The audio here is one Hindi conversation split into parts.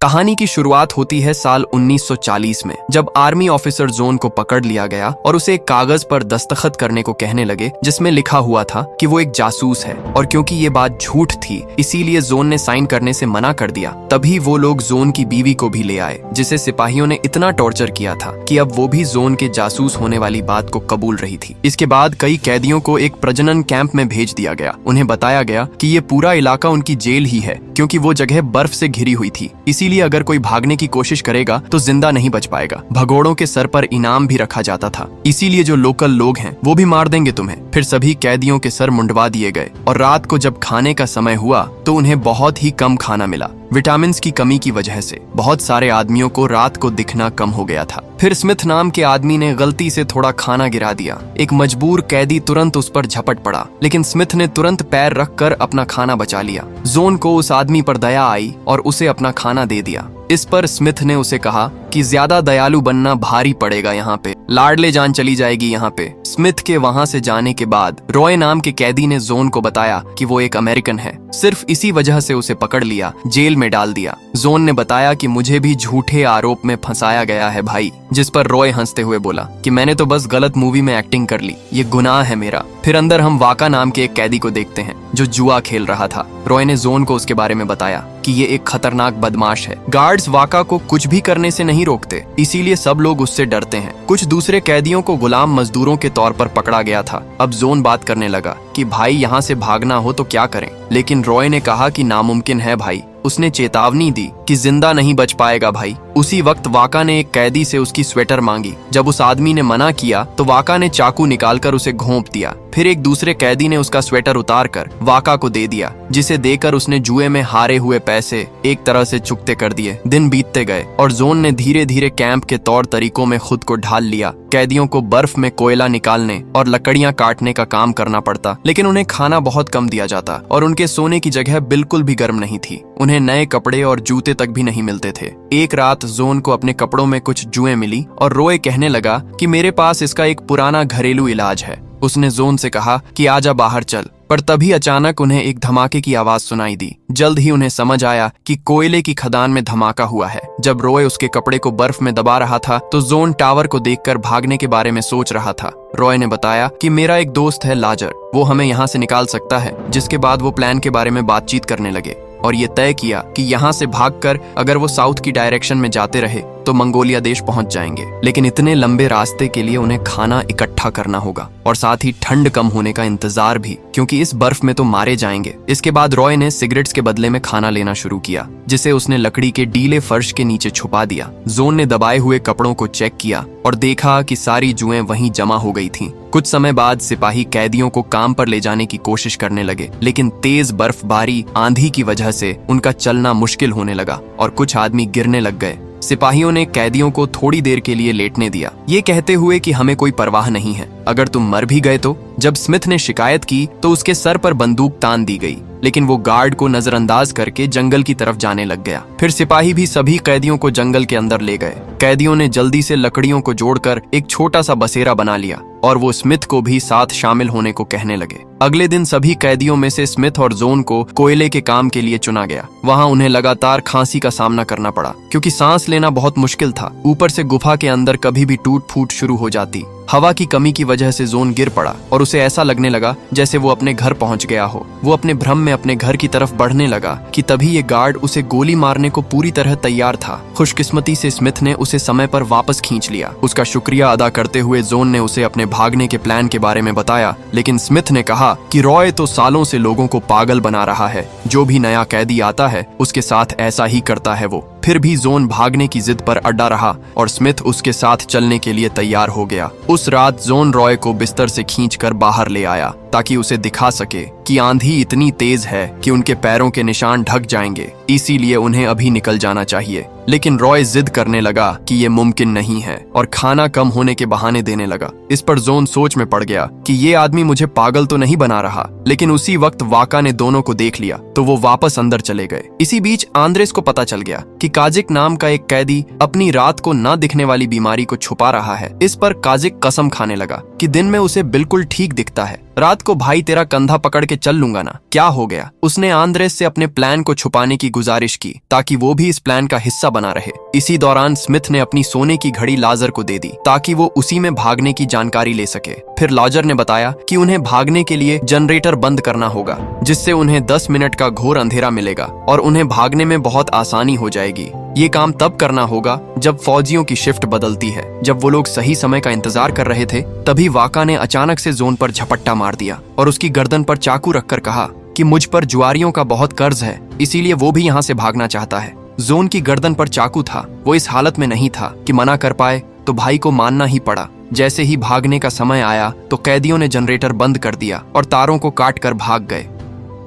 कहानी की शुरुआत होती है साल 1940 में, जब आर्मी ऑफिसर जोन को पकड़ लिया गया और उसे एक कागज पर दस्तखत करने को कहने लगे जिसमें लिखा हुआ था कि वो एक जासूस है। और क्योंकि ये बात झूठ थी इसीलिए जोन ने साइन करने से मना कर दिया। तभी वो लोग जोन की बीवी को भी ले आए जिसे सिपाहियों ने इतना टॉर्चर किया था कि अब वो भी जोन के जासूस होने वाली बात को कबूल रही थी। इसके बाद कई कैदियों को एक प्रजनन कैंप में भेज दिया गया। उन्हें बताया गया कि ये पूरा इलाका उनकी जेल ही है क्योंकि वो जगह बर्फ से घिरी हुई थी, इसीलिए अगर कोई भागने की कोशिश करेगा तो जिंदा नहीं बच पाएगा। भगोड़ों के सर पर इनाम भी रखा जाता था, इसीलिए जो लोकल लोग हैं वो भी मार देंगे तुम्हें। फिर सभी कैदियों के सर मुंडवा दिए गए और रात को जब खाने का समय हुआ तो उन्हें बहुत ही कम खाना मिला। विटामिन की कमी की वजह से बहुत सारे आदमियों को रात को दिखना कम हो गया था। फिर स्मिथ नाम के आदमी ने गलती से थोड़ा खाना गिरा दिया। एक मजबूर कैदी तुरंत उस पर झपट पड़ा, लेकिन स्मिथ ने तुरंत पैर रखकर अपना खाना बचा लिया। जोन को उस आदमी पर दया आई और उसे अपना खाना दे दिया। इस पर स्मिथ ने उसे कहा कि ज्यादा दयालु बनना भारी पड़ेगा, यहाँ पे लाडले जान चली जाएगी यहाँ पे। स्मिथ के वहां से जाने के बाद रॉय नाम के कैदी ने जोन को बताया कि वो एक अमेरिकन है। सिर्फ इसी वजह से उसे पकड़ लिया, जेल में डाल दिया। जोन ने बताया कि मुझे भी झूठे आरोप में फंसाया गया है भाई, जिस पर रॉय हंसते हुए बोला कि मैंने तो बस गलत मूवी में एक्टिंग कर ली, ये गुनाह है मेरा। फिर अंदर हम वाका नाम के एक कैदी को देखते हैं जो जुआ खेल रहा था। रॉय ने जोन को उसके बारे में बताया कि ये एक खतरनाक बदमाश है। गार्ड्स वाका को कुछ भी करने से नहीं रोकते, इसीलिए सब लोग उससे डरते हैं। कुछ दूसरे कैदियों को गुलाम मजदूरों के तौर पर पकड़ा गया था। अब जोन बात करने लगा कि भाई यहाँ से भागना हो तो क्या करें, लेकिन रॉय ने कहा कि नामुमकिन है भाई। उसने चेतावनी दी कि जिंदा नहीं बच पाएगा भाई। उसी वक्त वाका ने एक कैदी से उसकी स्वेटर मांगी। जब उस आदमी ने मना किया तो वाका ने चाकू निकालकर उसे घोंप दिया। फिर एक दूसरे कैदी ने उसका स्वेटर उतारकर वाका को दे दिया, जिसे देकर उसने जुए में हारे हुए पैसे एक तरह से चुकते कर दिए। दिन बीतते गए और जोन ने धीरे धीरे कैंप के तौर तरीकों में खुद को ढाल लिया। कैदियों को बर्फ में कोयला निकालने और लकड़ियां काटने का काम करना पड़ता, लेकिन उन्हें खाना बहुत कम दिया जाता और उनके सोने की जगह बिल्कुल भी गर्म नहीं थी। उन्हें नए कपड़े और जूते तक भी नहीं मिलते थे। एक रात जोन को अपने कपड़ों में कुछ जुएं मिली और रॉय कहने लगा कि मेरे पास इसका एक पुराना घरेलू इलाज है। उसने जोन से कहा कि आजा बाहर चल, पर तभी अचानक उन्हें एक धमाके की आवाज सुनाई दी। जल्द ही उन्हें समझ आया कि कोयले की खदान में धमाका हुआ है। जब रॉय उसके कपड़े को बर्फ में दबा रहा था तो जोन टावर को देखकर भागने के बारे में सोच रहा था। रॉय ने बताया कि मेरा एक दोस्त है लाजर, वो हमें यहाँ से निकाल सकता है। जिसके बाद वो प्लान के बारे में बातचीत करने लगे और ये तय किया कि यहाँ से भागकर अगर वो साउथ की डायरेक्शन में जाते रहे तो मंगोलिया देश पहुंच जाएंगे। लेकिन इतने लंबे रास्ते के लिए उन्हें खाना इकट्ठा करना होगा और साथ ही ठंड कम होने का इंतजार भी, क्योंकि इस बर्फ में तो मारे जाएंगे। इसके बाद रॉय ने सिगरेट्स के बदले में खाना लेना शुरू किया, जिसे उसने लकड़ी के डीले फर्श के नीचे छुपा दिया। जोन ने दबाए हुए कपड़ों को चेक किया और देखा कि सारी जुएं वहीं जमा हो गई थीं। कुछ समय बाद सिपाही कैदियों को काम पर ले जाने की कोशिश करने लगे, लेकिन तेज बर्फबारी आंधी की वजह से उनका चलना मुश्किल होने लगा और कुछ आदमी गिरने लग गए। सिपाहियों ने कैदियों को थोड़ी देर के लिए लेटने दिया, ये कहते हुए कि हमें कोई परवाह नहीं है, अगर तुम मर भी गए तो। जब स्मिथ ने शिकायत की तो उसके सर पर बंदूक तान दी गई, लेकिन वो गार्ड को नजरअंदाज करके जंगल की तरफ जाने लग गया। फिर सिपाही भी सभी कैदियों को जंगल के अंदर ले गए। कैदियों ने जल्दी से लकड़ियों को जोड़कर एक छोटा सा बसेरा बना लिया और वो स्मिथ को भी साथ शामिल होने को कहने लगे। अगले दिन सभी कैदियों में से स्मिथ और जोन को कोयले के काम के लिए चुना गया। वहाँ उन्हें लगातार खांसी का सामना करना पड़ा क्योंकि सांस लेना बहुत मुश्किल था। ऊपर से गुफा के अंदर कभी भी टूट फूट शुरू हो जाती। हवा की कमी की वजह से जोन गिर पड़ा और उसे ऐसा लगने लगा जैसे वो अपने घर पहुंच गया हो। वो अपने भ्रम में अपने घर की तरफ बढ़ने लगा कि तभी ये गार्ड उसे गोली मारने को पूरी तरह तैयार था। खुशकिस्मती से स्मिथ ने उसे समय पर वापस खींच लिया। उसका शुक्रिया अदा करते हुए जोन ने उसे अपने भागने के प्लान के बारे में बताया, लेकिन स्मिथ ने कहा कि रॉय तो सालों से लोगों को पागल बना रहा है, जो भी नया कैदी आता है उसके साथ ऐसा ही करता है वो। फिर भी जोन भागने की जिद पर अड़ा रहा और स्मिथ उसके साथ चलने के लिए तैयार हो गया। उस रात जोन रॉय को बिस्तर से खींचकर बाहर ले आया ताकि उसे दिखा सके कि आंधी इतनी तेज है कि उनके पैरों के निशान ढक जाएंगे, इसीलिए उन्हें अभी निकल जाना चाहिए। लेकिन रॉय जिद करने लगा कि ये मुमकिन नहीं है और खाना कम होने के बहाने देने लगा। इस पर जोन सोच में पड़ गया कि ये आदमी मुझे पागल तो नहीं बना रहा। लेकिन उसी वक्त वाका ने दोनों को देख लिया तो वो वापस अंदर चले गए। इसी बीच आंद्रेस को पता चल गया कि काजिक नाम का एक कैदी अपनी रात को न दिखने वाली बीमारी को छुपा रहा है। इस पर काजिक कसम खाने लगा कि दिन में उसे बिल्कुल ठीक दिखता है। रात को भाई तेरा कंधा पकड़ के चल लूंगा ना, क्या हो गया। उसने आंद्रेस से अपने प्लान को छुपाने की गुजारिश की ताकि वो भी इस प्लान का हिस्सा बना रहे। इसी दौरान स्मिथ ने अपनी सोने की घड़ी लाजर को दे दी ताकि वो उसी में भागने की जानकारी ले सके। फिर लाजर ने बताया कि उन्हें भागने के लिए जनरेटर बंद करना होगा, जिससे उन्हें 10 मिनट का घोर अंधेरा मिलेगा और उन्हें भागने में बहुत आसानी हो जाएगी। ये काम तब करना होगा जब फौजियों की शिफ्ट बदलती है। जब वो लोग सही समय का इंतजार कर रहे थे, तभी वाका ने अचानक से जोन पर झपट्टा मार दिया और उसकी गर्दन पर चाकू रखकर कहा कि मुझ पर जुआरियों का बहुत कर्ज है, इसीलिए वो भी यहाँ से भागना चाहता है। जोन की गर्दन पर चाकू था। वो इस हालत में नहीं था कि मना कर पाए, तो भाई को मानना ही पड़ा। जैसे ही भागने का समय आया तो कैदियों ने जनरेटर बंद कर दिया और तारों को काट कर भाग गए।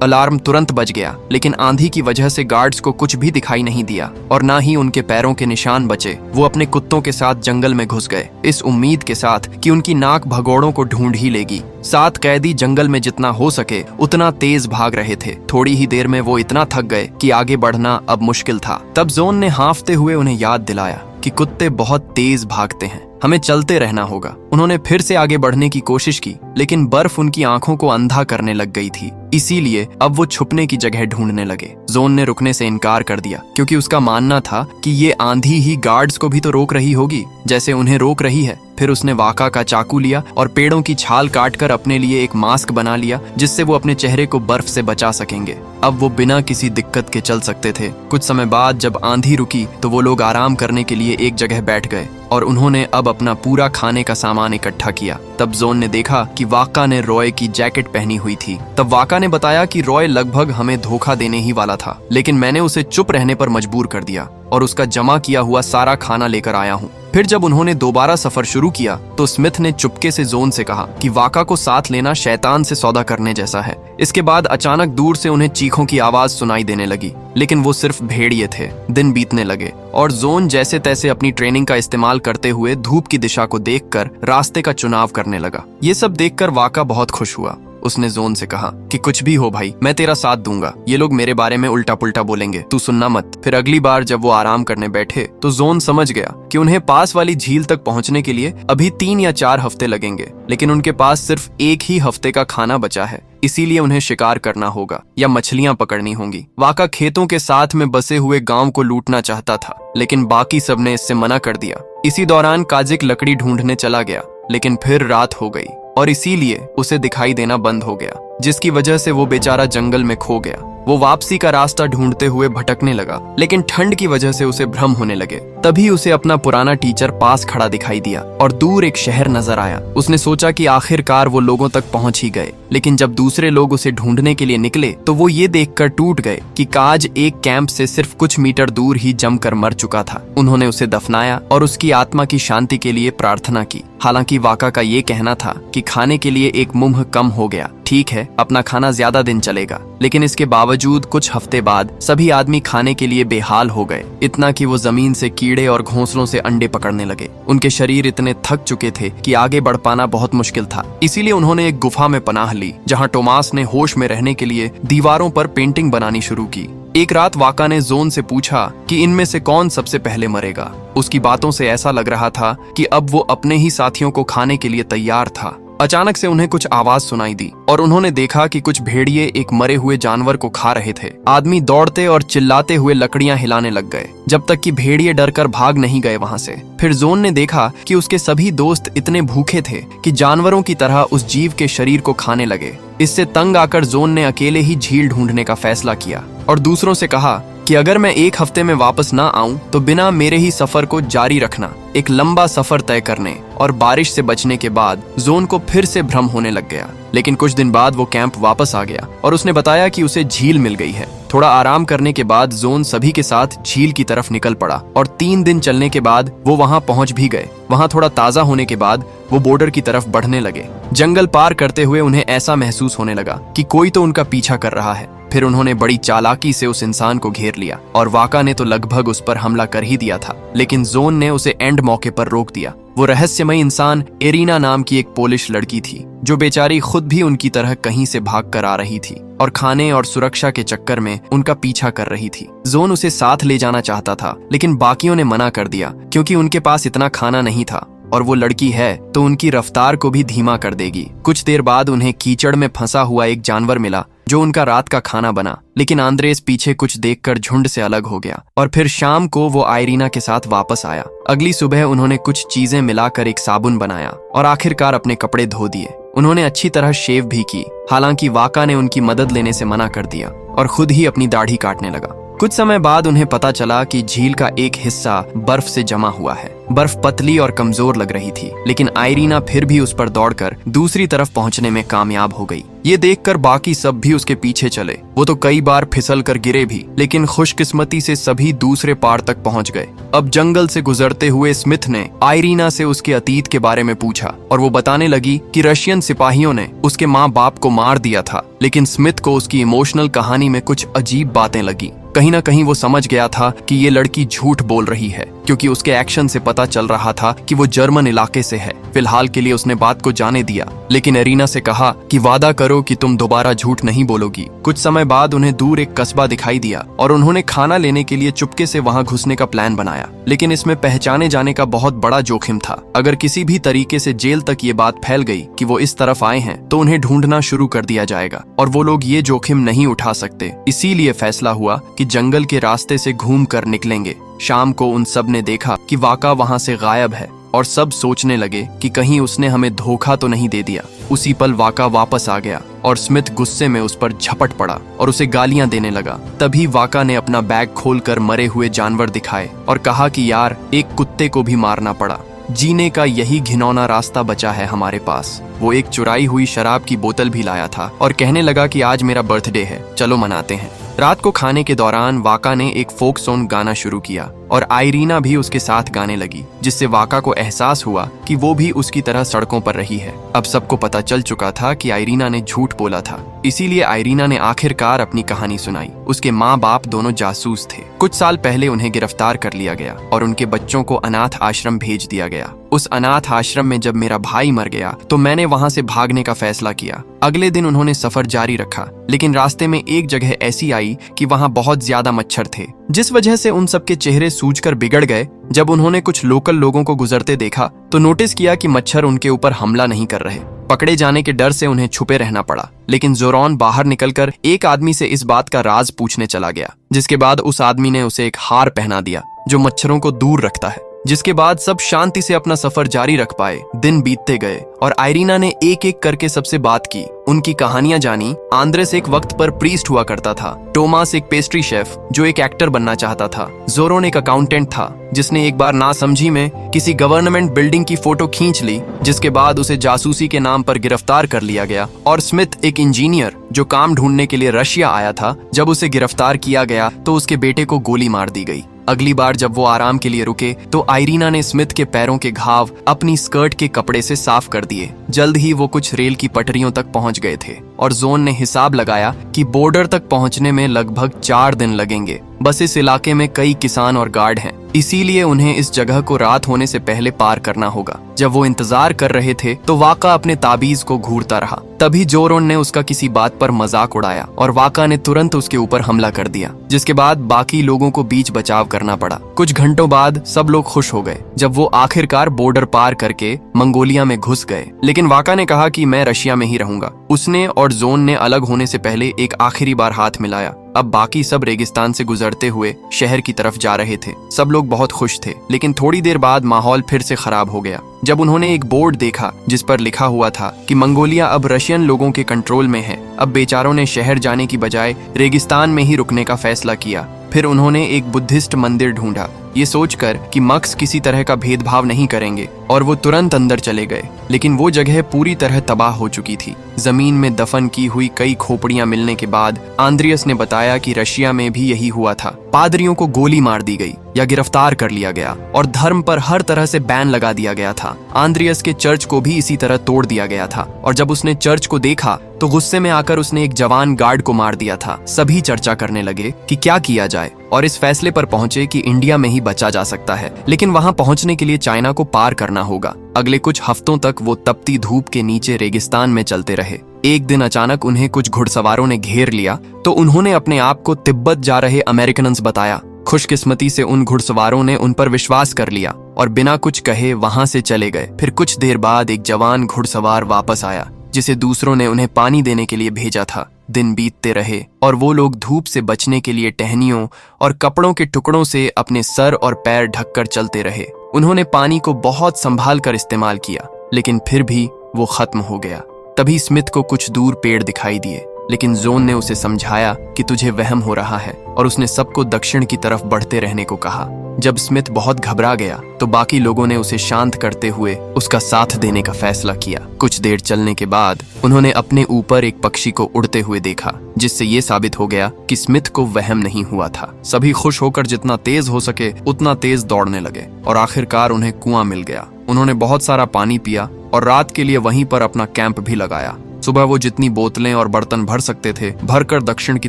अलार्म तुरंत बज गया, लेकिन आंधी की वजह से गार्ड्स को कुछ भी दिखाई नहीं दिया और ना ही उनके पैरों के निशान बचे। वो अपने कुत्तों के साथ जंगल में घुस गए, इस उम्मीद के साथ कि उनकी नाक भगोड़ों को ढूंढ ही लेगी। 7 कैदी जंगल में जितना हो सके उतना तेज भाग रहे थे। थोड़ी ही देर में वो इतना थक गए कि आगे बढ़ना अब मुश्किल था। तब जोन ने हांफते हुए उन्हें याद दिलाया कि कुत्ते बहुत तेज भागते हैं, हमें चलते रहना होगा। उन्होंने फिर से आगे बढ़ने की कोशिश की, लेकिन बर्फ उनकी आंखों को अंधा करने लग गई थी। इसीलिए अब वो छुपने की जगह ढूंढने लगे। जोन ने रुकने से इनकार कर दिया क्योंकि उसका मानना था कि ये आंधी ही गार्ड्स को भी तो रोक रही होगी जैसे उन्हें रोक रही है। फिर उसने वाका का चाकू लिया और पेड़ों की छाल काटकर अपने लिए एक मास्क बना लिया, जिससे वो अपने चेहरे को बर्फ से बचा सकेंगे। अब वो बिना किसी दिक्कत के चल सकते थे। कुछ समय बाद जब आंधी रुकी तो वो लोग आराम करने के लिए एक जगह बैठ गए और उन्होंने अब अपना पूरा खाने का सामान इकट्ठा किया। तब जोन ने देखा कि वाका ने रॉय की जैकेट पहनी हुई थी। तब वाका ने बताया कि रॉय लगभग हमें धोखा देने ही वाला था, लेकिन मैंने उसे चुप रहने पर मजबूर कर दिया और उसका जमा किया हुआ सारा खाना लेकर आया हूँ। फिर जब उन्होंने दोबारा सफर शुरू किया तो स्मिथ ने चुपके से जोन से कहा कि वाका को साथ लेना शैतान से सौदा करने जैसा है। इसके बाद अचानक दूर से उन्हें चीखों की आवाज सुनाई देने लगी, लेकिन वो सिर्फ भेड़िए थे। दिन बीतने लगे और जोन जैसे तैसे अपनी ट्रेनिंग का इस्तेमाल करते हुए धूप की दिशा को देखकर रास्ते का चुनाव करने लगा। ये सब देखकर वाका बहुत खुश हुआ। उसने जोन से कहा कि कुछ भी हो भाई, मैं तेरा साथ दूंगा। ये लोग मेरे बारे में उल्टा पुल्टा बोलेंगे, तू सुनना मत। फिर अगली बार जब वो आराम करने बैठे तो जोन समझ गया कि उन्हें पास वाली झील तक पहुंचने के लिए अभी 3 या 4 हफ्ते लगेंगे, लेकिन उनके पास सिर्फ एक ही हफ्ते का खाना बचा है। इसीलिए उन्हें शिकार करना होगा या मछलियां पकड़नी होंगी। वाका खेतों के साथ में बसे हुए गांव को लूटना चाहता था, लेकिन बाकी सब ने इससे मना कर दिया। इसी दौरान काजिक लकड़ी ढूंढने चला गया, लेकिन फिर रात हो गई और इसीलिए उसे दिखाई देना बंद हो गया, जिसकी वजह से वो बेचारा जंगल में खो गया। वो वापसी का रास्ता ढूंढते हुए भटकने लगा, लेकिन ठंड की वजह से उसे भ्रम होने लगे। तभी उसे अपना पुराना टीचर पास खड़ा दिखाई दिया और दूर एक शहर नजर आया। उसने सोचा कि आखिरकार वो लोगों तक पहुंच ही गए, लेकिन जब दूसरे लोग उसे ढूंढने के लिए निकले तो वो ये देखकर टूट गए कि काज एक कैंप से सिर्फ कुछ मीटर दूर ही जमकर मर चुका था। उन्होंने उसे दफनाया और उसकी आत्मा की शांति के लिए प्रार्थना की। हालांकि वाका का ये कहना था कि खाने के लिए एक मुंह कम हो गया, ठीक है अपना खाना ज्यादा दिन चलेगा, लेकिन इसके बावजूद कुछ हफ्ते बाद सभी आदमी खाने के लिए बेहाल हो गए, इतना कि वो जमीन से कीड़े और घोंसलों से अंडे पकड़ने लगे। उनके शरीर इतने थक चुके थे कि आगे बढ़ पाना बहुत मुश्किल था। इसीलिए उन्होंने एक गुफा में पनाह ली, जहां टोमास ने होश में रहने के लिए दीवारों पर पेंटिंग बनानी शुरू की। एक रात वाका ने जोन से पूछा कि इनमें से कौन सबसे पहले मरेगा। उसकी बातों से ऐसा लग रहा था कि अब वो अपने ही साथियों को खाने के लिए तैयार था। अचानक से उन्हें कुछ आवाज सुनाई दी और उन्होंने देखा कि कुछ भेड़िए एक मरे हुए जानवर को खा रहे थे। आदमी दौड़ते और चिल्लाते हुए लकड़ियां हिलाने लग गए, जब तक कि भेड़िए डरकर भाग नहीं गए वहां से। फिर जोन ने देखा कि उसके सभी दोस्त इतने भूखे थे कि जानवरों की तरह उस जीव के शरीर को खाने लगे। इससे तंग आकर जोन ने अकेले ही झील ढूंढने का फैसला किया और दूसरों से कहा कि अगर मैं 1 हफ्ते में वापस ना आऊं तो बिना मेरे ही सफर को जारी रखना। एक लंबा सफर तय करने और बारिश से बचने के बाद जोन को फिर से भ्रम होने लग गया, लेकिन कुछ दिन बाद वो कैंप वापस आ गया और उसने बताया कि उसे झील मिल गई है। थोड़ा आराम करने के बाद जोन सभी के साथ झील की तरफ निकल पड़ा और 3 दिन चलने के बाद वो वहां पहुंच भी गए। वहां थोड़ा ताजा होने के बाद वो बॉर्डर की तरफ बढ़ने लगे। जंगल पार करते हुए उन्हें ऐसा महसूस होने लगा कि कोई तो उनका पीछा कर रहा है। फिर उन्होंने बड़ी चालाकी से उस इंसान को घेर लिया और वाका ने तो लगभग उस पर हमला कर ही दिया था, लेकिन जोन ने उसे एंड मौके पर रोक दिया। वो रहस्यमय इंसान एरिना नाम की एक पोलिश लड़की थी, जो बेचारी खुद भी उनकी तरह कहीं से भाग कर आ रही थी और खाने और सुरक्षा के चक्कर में उनका पीछा कर रही थी। जोन उसे साथ ले जाना चाहता था, लेकिन बाकियों ने मना कर दिया क्योंकि उनके पास इतना खाना नहीं था और वो लड़की है तो उनकी रफ्तार को भी धीमा कर देगी। कुछ देर बाद उन्हें कीचड़ में फंसा हुआ एक जानवर मिला जो उनका रात का खाना बना, लेकिन आंद्रेस पीछे कुछ देखकर झुंड से अलग हो गया और फिर शाम को वो आयरीना के साथ वापस आया। अगली सुबह उन्होंने कुछ चीजें मिलाकर एक साबुन बनाया और आखिरकार अपने कपड़े धो दिए। उन्होंने अच्छी तरह शेव भी की, हालांकि वाका ने उनकी मदद लेने से मना कर दिया और खुद ही अपनी दाढ़ी काटने लगा। कुछ समय बाद उन्हें पता चला कि झील का एक हिस्सा बर्फ से जमा हुआ है। बर्फ पतली और कमजोर लग रही थी, लेकिन आयरीना फिर भी उस पर दौड़कर दूसरी तरफ पहुंचने में कामयाब हो गई। ये देखकर बाकी सब भी उसके पीछे चले। वो तो कई बार फिसल कर गिरे भी, लेकिन खुशकिस्मती से सभी दूसरे पार तक पहुंच गए। अब जंगल से गुजरते हुए स्मिथ ने आयरीना से उसके अतीत के बारे में पूछा और वो बताने लगी कि रशियन सिपाहियों ने उसके माँ बाप को मार दिया था, लेकिन स्मिथ को उसकी इमोशनल कहानी में कुछ अजीब बातें लगी। कहीं ना कहीं वो समझ गया था कि ये लड़की झूठ बोल रही है, क्योंकि उसके एक्शन से पता चल रहा था कि वो जर्मन इलाके से है। फिलहाल के लिए उसने बात को जाने दिया, लेकिन एरिना से कहा कि वादा करो कि तुम दोबारा झूठ नहीं बोलोगी। कुछ समय बाद उन्हें दूर एक कस्बा दिखाई दिया और उन्होंने खाना लेने के लिए चुपके से वहां घुसने का प्लान बनाया, लेकिन इसमें पहचाने जाने का बहुत बड़ा जोखिम था। अगर किसी भी तरीके से जेल तक ये बात फैल गई कि वो इस तरफ आए हैं तो उन्हें ढूंढना शुरू कर दिया जाएगा और वो लोग ये जोखिम नहीं उठा सकते। इसीलिए फैसला हुआ कि जंगल के रास्ते से घूम कर निकलेंगे। शाम को उन सब ने देखा कि वाका वहां से गायब है और सब सोचने लगे कि कहीं उसने हमें धोखा तो नहीं दे दिया। उसी पल वाका वापस आ गया और स्मिथ गुस्से में उस पर झपट पड़ा और उसे गालियां देने लगा। तभी वाका ने अपना बैग खोलकर मरे हुए जानवर दिखाए और कहा कि यार, एक कुत्ते को भी मारना पड़ा। जीने का यही घिनौना रास्ता बचा है हमारे पास। वो एक चुराई हुई शराब की बोतल भी लाया था और कहने लगा कि आज मेरा बर्थडे है, चलो मनाते हैं। रात को खाने के दौरान वाका ने एक फोक सॉन्ग गाना शुरू किया और आयरीना भी उसके साथ गाने लगी, जिससे वाका को एहसास हुआ कि वो भी उसकी तरह सड़कों पर रही है। अब सबको पता चल चुका था कि आयरीना ने झूठ बोला था, इसीलिए आयरीना ने आखिरकार अपनी कहानी सुनाई। उसके माँ बाप दोनों जासूस थे। कुछ साल पहले उन्हें गिरफ्तार कर लिया गया और उनके बच्चों को अनाथ आश्रम भेज दिया गया। उस अनाथ आश्रम में जब मेरा भाई मर गया तो मैंने वहां से भागने का फैसला किया। अगले दिन उन्होंने सफर जारी रखा, लेकिन रास्ते में एक जगह ऐसी आई कि वहां बहुत ज्यादा मच्छर थे, जिस वजह से उन सबके चेहरे सूजकर बिगड़ गए। जब उन्होंने कुछ लोकल लोगों को गुजरते देखा तो नोटिस किया कि मच्छर उनके ऊपर हमला नहीं कर रहे। पकड़े जाने के डर से उन्हें छुपे रहना पड़ा, लेकिन जोरॉन बाहर निकलकर एक आदमी से इस बात का राज पूछने चला गया, जिसके बाद उस आदमी ने उसे एक हार पहना दिया जो मच्छरों को दूर रखता है। जिसके बाद सब शांति से अपना सफर जारी रख पाए। दिन बीतते गए और आयरीना ने एक एक करके सबसे बात की, उनकी कहानियां जानी। आंद्रेस एक वक्त पर प्रीस्ट हुआ करता था, टोमास एक पेस्ट्री शेफ जो एक एक्टर बनना चाहता था, जोरोन एक अकाउंटेंट था जिसने एक बार नासमझी में किसी गवर्नमेंट बिल्डिंग की फोटो खींच ली, जिसके बाद उसे जासूसी के नाम पर गिरफ्तार कर लिया गया, और स्मिथ एक इंजीनियर जो काम ढूंढने के लिए रशिया आया था। जब उसे गिरफ्तार किया गया तो उसके बेटे को गोली मार दी गई। अगली बार जब वो आराम के लिए रुके तो आयरीना ने स्मिथ के पैरों के घाव अपनी स्कर्ट के कपड़े से साफ कर दिए। जल्द ही वो कुछ रेल की पटरियों तक पहुंच गए थे और जोन ने हिसाब लगाया कि बॉर्डर तक पहुंचने में लगभग 4 दिन लगेंगे। बस इस इलाके में कई किसान और गार्ड हैं, इसीलिए उन्हें इस जगह को रात होने से पहले पार करना होगा। जब वो इंतजार कर रहे थे तो वाका अपने ताबीज को घूरता रहा। तभी जोरोन ने उसका किसी बात पर मजाक उड़ाया और वाका ने तुरंत उसके ऊपर हमला कर दिया, जिसके बाद बाकी लोगों को बीच बचाव करना पड़ा। कुछ घंटों बाद सब लोग खुश हो गए जब वो आखिरकार बॉर्डर पार करके मंगोलिया में घुस गए, लेकिन वाका ने कहा कि मैं रशिया में ही रहूंगा। उसने और जोन ने अलग होने से पहले एक आखिरी बार हाथ मिलाया। अब बाकी सब रेगिस्तान से गुजरते हुए शहर की तरफ जा रहे थे। सब लोग बहुत खुश थे, लेकिन थोड़ी देर बाद माहौल फिर से खराब हो गया जब उन्होंने एक बोर्ड देखा जिस पर लिखा हुआ था कि मंगोलिया अब रशियन लोगों के कंट्रोल में है। अब बेचारों ने शहर जाने की बजाय रेगिस्तान में ही रुकने का फैसला किया। फिर उन्होंने एक बुद्धिस्ट मंदिर ढूंढा, ये सोचकर कि मक्स किसी तरह का भेदभाव नहीं करेंगे, और वो तुरंत अंदर चले गए। लेकिन वो जगह पूरी तरह तबाह हो चुकी थी। जमीन में दफन की हुई कई खोपड़ियां मिलने के बाद आंद्रियस ने बताया कि रशिया में भी यही हुआ था। पादरियों को गोली मार दी गई या गिरफ्तार कर लिया गया और धर्म पर हर तरह से बैन लगा दिया गया था। आंद्रियस के चर्च को भी इसी तरह तोड़ दिया गया था, और जब उसने चर्च को देखा तो गुस्से में आकर उसने एक जवान गार्ड को मार दिया था। सभी चर्चा करने लगे कि क्या किया जाए और इस फैसले पर पहुंचे कि इंडिया में ही बचा जा सकता है, लेकिन वहां पहुंचने के लिए चाइना को पार करना होगा। अगले कुछ हफ्तों तक वो तपती धूप के नीचे रेगिस्तान में चलते रहे। एक दिन अचानक उन्हें कुछ घुड़सवारों ने घेर लिया तो उन्होंने अपने आप को तिब्बत जा रहे अमेरिकन्स बताया। खुशकिस्मती से उन घुड़सवारों ने उन पर विश्वास कर लिया और बिना कुछ कहे वहां से चले गए। फिर कुछ देर बाद एक जवान घुड़सवार वापस आया जिसे दूसरों ने उन्हें पानी देने के लिए भेजा था। दिन बीतते रहे और वो लोग धूप से बचने के लिए टहनियों और कपड़ों के टुकड़ों से अपने सर और पैर ढककर चलते रहे। उन्होंने पानी को बहुत संभाल कर इस्तेमाल किया, लेकिन फिर भी वो खत्म हो गया। तभी स्मिथ को कुछ दूर पेड़ दिखाई दिए, लेकिन जोन ने उसे समझाया कि तुझे वहम हो रहा है और उसने सबको दक्षिण की तरफ बढ़ते रहने को कहा। जब स्मिथ बहुत घबरा गया तो बाकी लोगों ने उसे शांत करते हुए उसका साथ देने का फैसला किया। कुछ देर चलने के बाद उन्होंने अपने ऊपर एक पक्षी को उड़ते हुए देखा, जिससे ये साबित हो गया कि स्मिथ को वहम नहीं हुआ था। सभी खुश होकर जितना तेज हो सके उतना तेज दौड़ने लगे और आखिरकार उन्हें कुआं मिल गया। उन्होंने बहुत सारा पानी पिया और रात के लिए वहीं पर अपना कैंप भी लगाया। सुबह वो जितनी बोतलें और बर्तन भर सकते थे भरकर दक्षिण की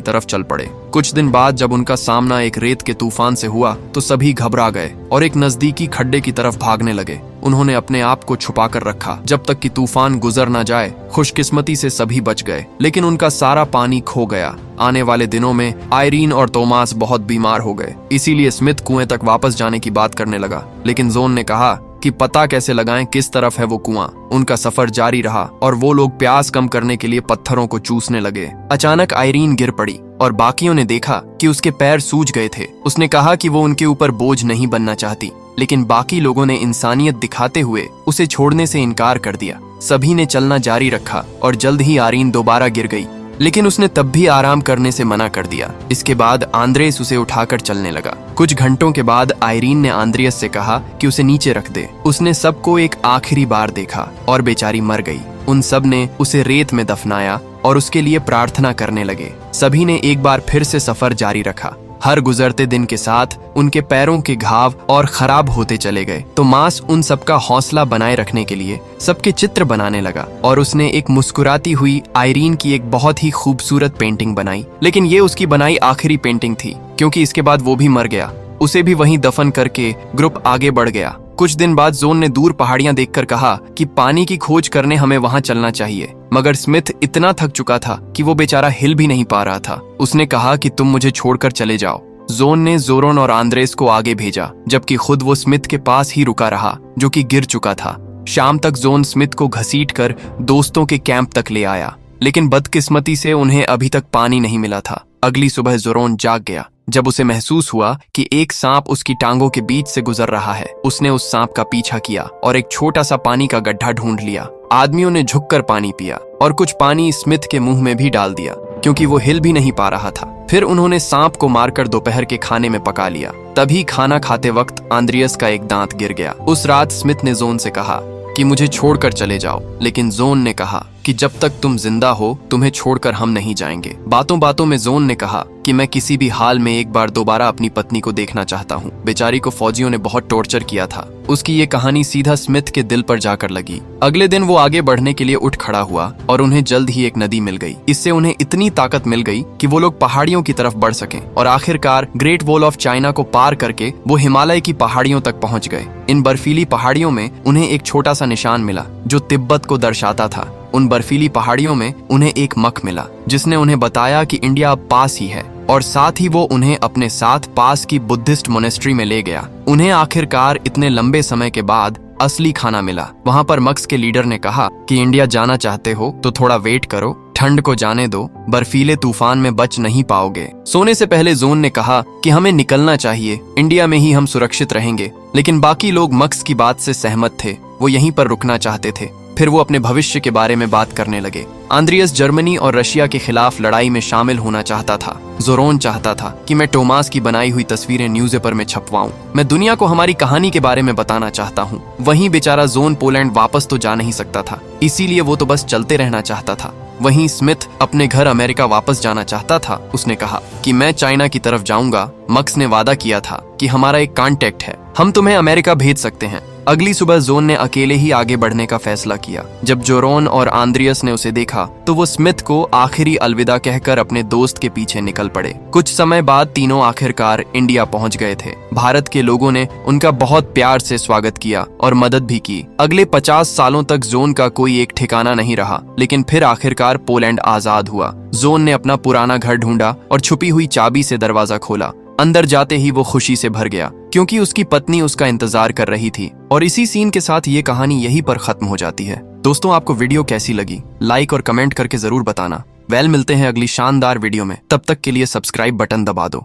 तरफ चल पड़े। कुछ दिन बाद जब उनका सामना एक रेत के तूफान से हुआ तो सभी घबरा गए और एक नजदीकी खड्डे की तरफ भागने लगे। उन्होंने अपने आप को छुपाकर रखा जब तक कि तूफान गुजर न जाए। खुशकिस्मती से सभी बच गए, लेकिन उनका सारा पानी खो गया। आने वाले दिनों में आयरीन और तोमास बहुत बीमार हो गए, इसीलिए स्मिथ कुएं तक वापस जाने की बात करने लगा। लेकिन जोन ने कहा कि पता कैसे लगाएं किस तरफ है वो कुआं। उनका सफर जारी रहा और वो लोग प्यास कम करने के लिए पत्थरों को चूसने लगे। अचानक आयरीन गिर पड़ी और बाकियों ने देखा कि उसके पैर सूज गए थे। उसने कहा कि वो उनके ऊपर बोझ नहीं बनना चाहती, लेकिन बाकी लोगों ने इंसानियत दिखाते हुए उसे छोड़ने से इनकार कर दिया। सभी ने चलना जारी रखा और जल्द ही आयरीन दोबारा गिर गई, लेकिन उसने तब भी आराम करने से मना कर दिया। इसके बाद आंद्रेस उसे उठाकर चलने लगा। कुछ घंटों के बाद आयरीन ने आंद्रियस से कहा कि उसे नीचे रख दे। उसने सबको एक आखिरी बार देखा और बेचारी मर गई। उन सब ने उसे रेत में दफनाया और उसके लिए प्रार्थना करने लगे। सभी ने एक बार फिर से सफर जारी रखा। हर गुजरते दिन के साथ उनके पैरों के घाव और खराब होते चले गए। तो मास उन सबका हौसला बनाए रखने के लिए सबके चित्र बनाने लगा और उसने एक मुस्कुराती हुई आयरीन की एक बहुत ही खूबसूरत पेंटिंग बनाई। लेकिन ये उसकी बनाई आखिरी पेंटिंग थी, क्योंकि इसके बाद वो भी मर गया। उसे भी वहीं दफन करके ग्रुप आगे बढ़ गया। कुछ दिन बाद जोन ने दूर पहाड़ियां देखकर कहा कि पानी की खोज करने हमें वहां चलना चाहिए, मगर स्मिथ इतना थक चुका था कि वो बेचारा हिल भी नहीं पा रहा था। उसने कहा कि तुम मुझे छोड़कर चले जाओ। जोन ने जोरोन और आंद्रेस को आगे भेजा, जबकि खुद वो स्मिथ के पास ही रुका रहा, जो कि गिर चुका था। शाम तक जोन स्मिथ को घसीटकर दोस्तों के कैंप तक ले आया, लेकिन बदकिस्मती से उन्हें अभी तक पानी नहीं मिला था। अगली सुबह जोरोन जाग गया जब उसे महसूस हुआ कि एक सांप उसकी टांगों के बीच से गुजर रहा है। उसने उस सांप का पीछा किया और एक छोटा सा पानी का गड्ढा ढूंढ लिया। आदमियों ने झुककर पानी पिया और कुछ पानी स्मिथ के मुंह में भी डाल दिया, क्योंकि वो हिल भी नहीं पा रहा था। फिर उन्होंने सांप को मारकर दोपहर के खाने में पका लिया। तभी खाना खाते वक्त आंद्रियस का एक दांत गिर गया। उस रात स्मिथ ने जोन से कहा कि मुझे छोड़कर चले जाओ, लेकिन जोन ने कहा कि जब तक तुम जिंदा हो तुम्हें छोड़कर हम नहीं जाएंगे। बातों बातों में जोन ने कहा कि मैं किसी भी हाल में एक बार दोबारा अपनी पत्नी को देखना चाहता हूँ। बेचारी को फौजियों ने बहुत टॉर्चर किया था। उसकी ये कहानी सीधा स्मिथ के दिल पर जाकर लगी। अगले दिन वो आगे बढ़ने के लिए उठ खड़ा हुआ और उन्हें जल्द ही एक नदी मिल गई। इससे उन्हें इतनी ताकत मिल गई कि वो लोग पहाड़ियों की तरफ बढ़ सकें और आखिरकार ग्रेट वॉल ऑफ चाइना को पार करके वो हिमालय की पहाड़ियों तक पहुंच गए। इन बर्फीली पहाड़ियों में उन्हें एक छोटा सा निशान मिला जो तिब्बत को दर्शाता था। उन बर्फीली पहाड़ियों में उन्हें एक मक मिला जिसने उन्हें बताया कि इंडिया अब पास ही है, और साथ ही वो उन्हें अपने साथ पास की बुद्धिस्ट मोनेस्ट्री में ले गया। उन्हें आखिरकार इतने लंबे समय के बाद असली खाना मिला। वहां पर मक्स के लीडर ने कहा कि इंडिया जाना चाहते हो तो थोड़ा वेट करो, ठंड को जाने दो, बर्फीले तूफान में बच नहीं पाओगे। सोने से पहले जोन ने कहा कि हमें निकलना चाहिए, इंडिया में ही हम सुरक्षित रहेंगे। लेकिन बाकी लोग मक्स की बात से सहमत थे, वो यहीं पर रुकना चाहते थे। फिर वो अपने भविष्य के बारे में बात करने लगे। आंद्रियस जर्मनी और रशिया के खिलाफ लड़ाई में शामिल होना चाहता था। जोरोन चाहता था कि मैं टोमास की बनाई हुई तस्वीरें न्यूज़पेपर में छपवाऊं। मैं दुनिया को हमारी कहानी के बारे में बताना चाहता हूं। वहीं बेचारा जोन पोलैंड वापस तो जा नहीं सकता था, इसीलिए वो तो बस चलते रहना चाहता था। वहीं स्मिथ अपने घर अमेरिका वापस जाना चाहता था। उसने कहा कि मैं चाइना की तरफ जाऊंगा। मक्स ने वादा किया था कि हमारा एक कॉन्टेक्ट है, हम तुम्हें अमेरिका भेज सकते हैं। अगली सुबह जोन ने अकेले ही आगे बढ़ने का फैसला किया। जब जोरोन और आंद्रियस ने उसे देखा तो वो स्मिथ को आखिरी अलविदा कहकर अपने दोस्त के पीछे निकल पड़े। कुछ समय बाद तीनों आखिरकार इंडिया पहुंच गए थे। भारत के लोगों ने उनका बहुत प्यार से स्वागत किया और मदद भी की। अगले 50 सालों तक जोन का कोई एक ठिकाना नहीं रहा, लेकिन फिर आखिरकार पोलैंड आजाद हुआ। जोन ने अपना पुराना घर ढूंढा और छुपी हुई चाबी से दरवाजा खोला। अंदर जाते ही वो खुशी से भर गया क्योंकि उसकी पत्नी उसका इंतजार कर रही थी। और इसी सीन के साथ ये कहानी यहीं पर खत्म हो जाती है। दोस्तों, आपको वीडियो कैसी लगी? लाइक और कमेंट करके जरूर बताना। मिलते हैं अगली शानदार वीडियो में। तब तक के लिए सब्सक्राइब बटन दबा दो।